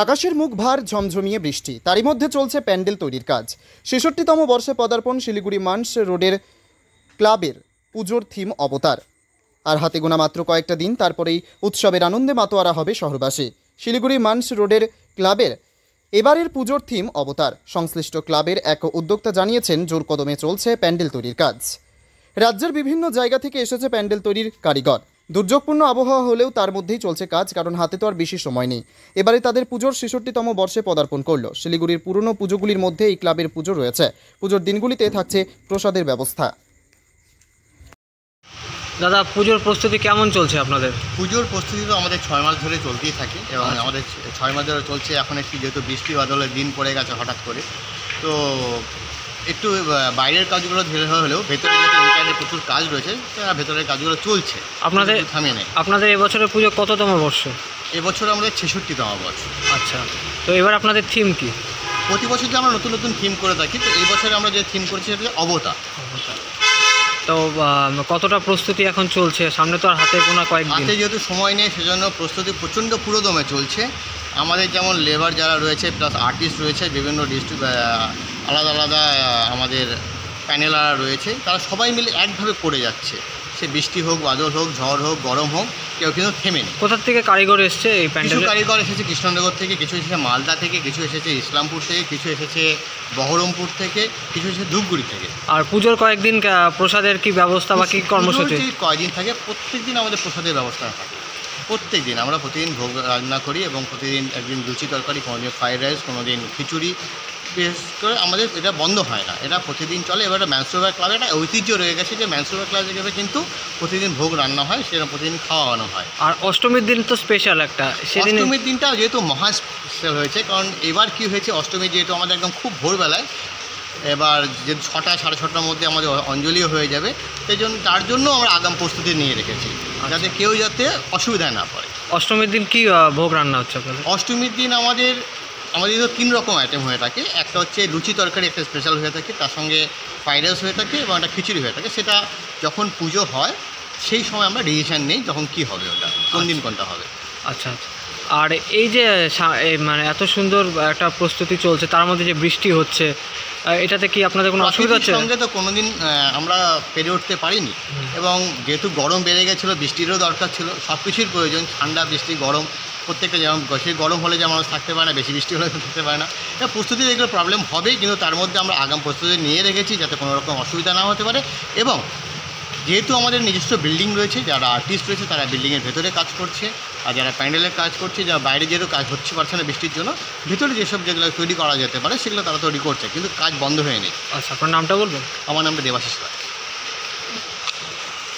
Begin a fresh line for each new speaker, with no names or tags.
আকাশের মুখ ভার ঝমঝমিয়ে বৃষ্টি, তারই মধ্যে চলছে প্যান্ডেল তৈরির কাজ। ৬৬তম বর্ষে পদার্পণ শিলিগুড়ি মানস রোডের ক্লাবের পুজোর থিম অবতার। আর হাতে গোনা মাত্র কয়েকটা দিন, তারপরেই উৎসবের আনন্দে মাতোয়ারা হবে শহরবাসী। শিলিগুড়ি মানস রোডের ক্লাবের এবারের পুজোর থিম অবতার। সংশ্লিষ্ট ক্লাবের এক উদ্যোক্তা জানিয়েছেন, জোর কদমে চলছে প্যান্ডেল তৈরির কাজ। রাজ্যের বিভিন্ন জায়গা থেকে এসেছে প্যান্ডেল তৈরির কারিগর। দুর্যোগপূর্ণ আবহাওয়া হলেও তার মধ্যেই চলছে কাজ, কারণ হাতে তো আর বেশি সময় নেই। এবারে তাদের পুজোর ৬৬তম বর্ষে পদার্পণ করল। শিলিগুড়ির পুরনো পুজোগুলির মধ্যে এই ক্লাবের পুজো রয়েছে। পুজোর দিনগুলিতে থাকছে প্রসাদের ব্যবস্থা।
দাদা, পুজোর প্রস্তুতি কেমন চলছে আপনাদের?
পুজোর প্রস্তুতি তো আমাদের 6 মাস ধরে চলতেই থাকে এবং আমাদের 6 মাস ধরে চলছে। এখন একটু যেহেতু বৃষ্টি বাদলের দিন পড়ে গেছে হঠাৎ করে, তো একটু বাইরের কাজগুলো ধীরে হলেও ভেতরে যেহেতু ইন্টারনেটে প্রচুর কাজ রয়েছে, ভেতরের কাজগুলো চলছে,
আপনাদের
থামিয়ে নেই।
আপনাদের এবছরের পুজো কততম বর্ষ?
এবছর আমাদের ৬৬তম বর্ষ।
আচ্ছা, তো এবার আপনাদের থিম কি?
প্রতি বছর যে আমরা নতুন নতুন থিম করে থাকি, তো এই বছরে আমরা যে থিম করছি সেটা হচ্ছে অবতার।
তো কতটা প্রস্তুতি এখন চলছে? সামনে তো আর হাতে গোনা কয়েকদিন।
হাতে যেহেতু সময় নেই, সেজন্য প্রস্তুতি প্রচণ্ড পুরোদমে চলছে। আমাদের যেমন লেবার যারা রয়েছে, প্লাস আর্টিস্ট রয়েছে, বিভিন্ন আলাদা আলাদা আমাদের প্যানেলার রয়েছে, তারা সবাই মিলে একভাবে করে যাচ্ছে। সে বৃষ্টি হোক, বাদল হোক, ঝড় হোক, গরম হোক, কেউ কিন্তু থেমে নেই।
কোথা থেকে কারিগর এসছে এই
কিছু
প্যান্ডেলে?
কারিগর এসেছে কৃষ্ণনগর থেকে, কিছু এসেছে মালদা থেকে, কিছু এসেছে ইসলামপুর থেকে, কিছু এসেছে বহরমপুর থেকে, কিছু এসেছে ধূপগুড়ি থেকে।
আর পুজোর কয়েকদিন প্রসাদের কি ব্যবস্থা বা কি কর্মসূচি?
কয়দিন থাকে, প্রত্যেক দিন আমাদের প্রসাদের ব্যবস্থা থাকে। প্রত্যেক দিন আমরা প্রতিদিন ভোগ রান্না করি এবং প্রতিদিন একদিন লুচি তরকারি, কোনোদিন ফ্রাইড রাইস, কোনোদিন খিচুড়ি। বিশেষ করে আমাদের এটা বন্ধ হয় না, এটা প্রতিদিন চলে। এবার ম্যানসোভার ক্লাবে একটা ঐতিহ্য রয়ে গেছে যে ম্যানসোভার ক্লাবে গেলে কিন্তু প্রতিদিন ভোগ রান্না হয়, সেটা প্রতিদিন খাওয়ানো হয়।
আর অষ্টমীর দিন তো স্পেশাল একটা, সেদিন
অষ্টমীর দিনটা যেহেতু মহা স্পেশাল হয়েছে, কারণ এবার কি হয়েছে, অষ্টমী যেহেতু আমাদের একদম খুব ভোরবেলায়, এবার যে 6টা সাড়ে 6টার মধ্যে আমাদের অঞ্জলিও হয়ে যাবে, সেই জন্য তার জন্য আমরা আগাম প্রস্তুতি নিয়ে রেখেছি, যাতে কেউ যাতে অসুবিধায় না পড়ে।
অষ্টমীর দিন কি ভোগ রান্না হচ্ছে আপনাদের?
অষ্টমীর দিন আমাদের তো 3 রকম আইটেম হয়ে থাকে। একটা হচ্ছে লুচি তরকারি, একটা স্পেশাল হয়ে থাকে, তার সঙ্গে ফ্রাইড রাইস হয়ে থাকে এবং একটা খিচুড়ি হয়ে থাকে। সেটা যখন পুজো হয় সেই সময় আমরা ডিসিশান নেই যখন কি হবে, ওটা কোন দিন কোনটা হবে।
আচ্ছা আচ্ছা। আর এই যে মানে এত সুন্দর একটা প্রস্তুতি চলছে, তার মধ্যে যে বৃষ্টি হচ্ছে, এটাতে কি আপনাদের কোনো অসুবিধা হচ্ছে?
সঙ্গে তো কোনোদিন আমরা পেরে উঠতে পারিনি, এবং যেহেতু গরম বেড়ে গেছিলো, বৃষ্টিরও দরকার ছিল, সব কিছুর প্রয়োজন। ঠান্ডা, বৃষ্টি, গরম প্রত্যেকটা, যেমন বেশি গরম হলে যে মানুষ থাকতে পারে না, বেশি বৃষ্টি হলে থাকতে পারে না। এটা প্রস্তুতি এগুলো প্রবলেম হবেই, কিন্তু তার মধ্যে আমরা আগাম প্রস্তুতি নিয়ে রেখেছি যাতে কোনো রকম অসুবিধা না হতে পারে। এবং যেহেতু আমাদের নিজস্ব বিল্ডিং রয়েছে, যারা আর্টিস্ট রয়েছে তারা বিল্ডিংয়ের ভেতরে কাজ করছে, আর যারা প্যান্ডেলের কাজ করছে, যারা বাইরে যেহেতু কাজ হচ্ছে পারছে না বৃষ্টির জন্য, ভেতরে যেসব যেগুলো তৈরি করা যেতে পারে সেগুলো তারা তৈরি করছে, কিন্তু কাজ বন্ধ হয়ে নেই।
আচ্ছা, আপনার নামটা বলবেন?
আমার নামটা দেবাশিস রায়।